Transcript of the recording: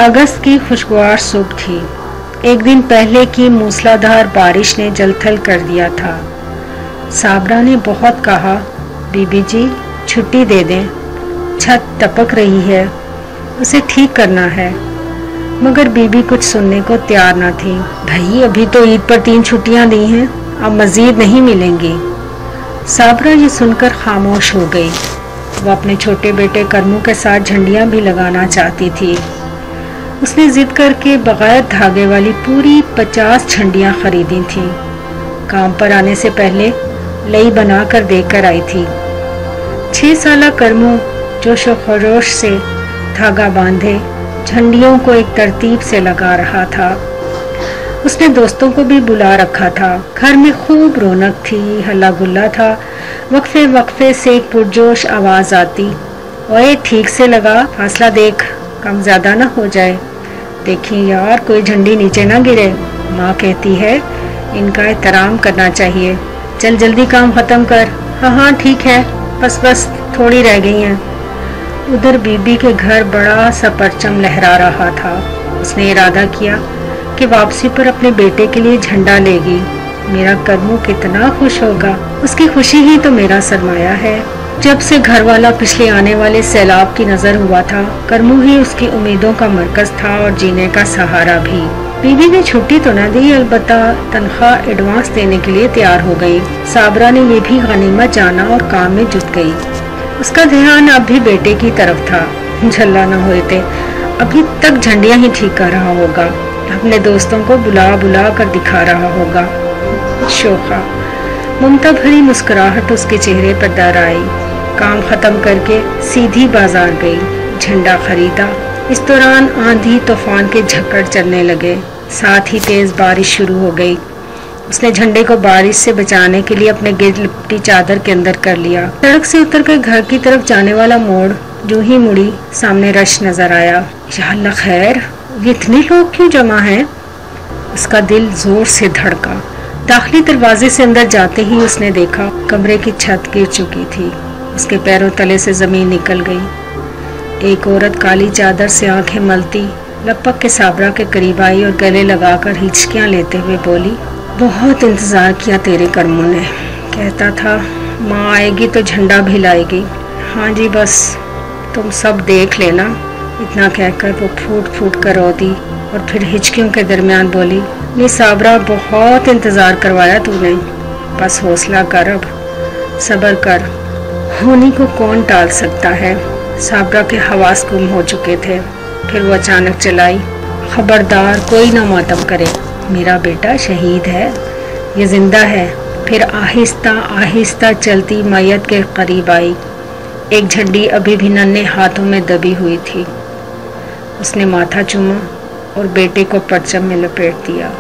अगस्त की खुशगवार सुबह थी। एक दिन पहले की मूसलाधार बारिश ने जलथल कर दिया था। साबरा ने बहुत कहा, बीबी जी छुट्टी दे दें, छत टपक रही है, उसे ठीक करना है। मगर बीबी कुछ सुनने को तैयार न थी। भाई अभी तो ईद पर 3 छुट्टियां दी हैं, अब मजीद नहीं मिलेंगी। साबरा ये सुनकर खामोश हो गई। वो अपने छोटे बेटे करमू के साथ झंडियां भी लगाना चाहती थी। उसने जिद करके बगैर धागे वाली पूरी 50 झंडियां खरीदी थी। काम पर आने से पहले लई बनाकर देकर आई थी। 6 साला करमू जोश व खरोश से धागा बांधे झंडियों को एक तरतीब से लगा रहा था। उसने दोस्तों को भी बुला रखा था। घर में खूब रौनक थी, हल्ला गुल्ला था। वक्फे वक्फे से एक पुरजोश आवाज आती, ओए ठीक से लगा, फासला देख, कम ज्यादा ना हो जाए। देखिए यार कोई झंडी नीचे ना गिरे। माँ कहती है इनका एहतराम करना चाहिए। चल जल्दी काम खत्म कर। हाँ हाँ ठीक है, बस बस थोड़ी रह गई हैं। उधर बीबी के घर बड़ा सा परचम लहरा रहा था। उसने इरादा किया कि वापसी पर अपने बेटे के लिए झंडा लेगी। मेरा करमू कितना खुश होगा, उसकी खुशी ही तो मेरा सरमाया है। जब से घर वाला पिछले आने वाले सैलाब की नजर हुआ था, करमू ही उसकी उम्मीदों का मरकज था और जीने का सहारा भी। बीबी ने छुट्टी तो न दी, अलबत्ता तनख्वाह एडवांस देने के लिए तैयार हो गई। साबरा ने ये भी गनीमत जाना और काम में जुट गई। उसका ध्यान अब भी बेटे की तरफ था। झल्ला न हुए थे, अभी तक झंडियां ही ठीक कर रहा होगा, अपने दोस्तों को बुला बुला कर दिखा रहा होगा। शोखा ममता भरी मुस्कुराहट उसके चेहरे पर दर आई। काम खत्म करके सीधी बाजार गई, झंडा खरीदा। इस दौरान आंधी तूफान के झक्कड़ चलने लगे, साथ ही तेज बारिश शुरू हो गई। उसने झंडे को बारिश से बचाने के लिए अपने गिर लिपटी चादर के अंदर कर लिया। सड़क से उतरकर घर की तरफ जाने वाला मोड़ जो ही मुड़ी, सामने रश नजर आया। या अल्लाह खैर, ये इतने लोग क्यों जमा हैं? उसका दिल जोर से धड़का। दाखिली दरवाजे से अंदर जाते ही उसने देखा कमरे की छत गिर चुकी थी। उसके पैरों तले से जमीन निकल गई। एक औरत काली चादर से आंखें मलती लपक के साबरा के करीब आई और गले लगाकर हिचकियां लेते हुए बोली, बहुत इंतजार किया तेरे करमू ने। कहता था माँ आएगी तो झंडा भी लाएगी। हाँ जी बस तुम सब देख लेना। इतना कहकर वो फूट फूट कर रो दी और फिर हिचकियों के दरमियान बोली, नी साबरा बहुत इंतजार करवाया तूने, बस हौसला कर, अब सब्र कर, होनी को कौन टाल सकता है। साबरा के हवास गुम हो चुके थे। फिर वो अचानक चलाई, खबरदार कोई ना मातम करे, मेरा बेटा शहीद है, ये जिंदा है। फिर आहिस्ता आहिस्ता चलती मैयत के करीब आई। एक झंडी अभी भी नन्हे हाथों में दबी हुई थी। उसने माथा चूमा और बेटे को परचम में लपेट दिया।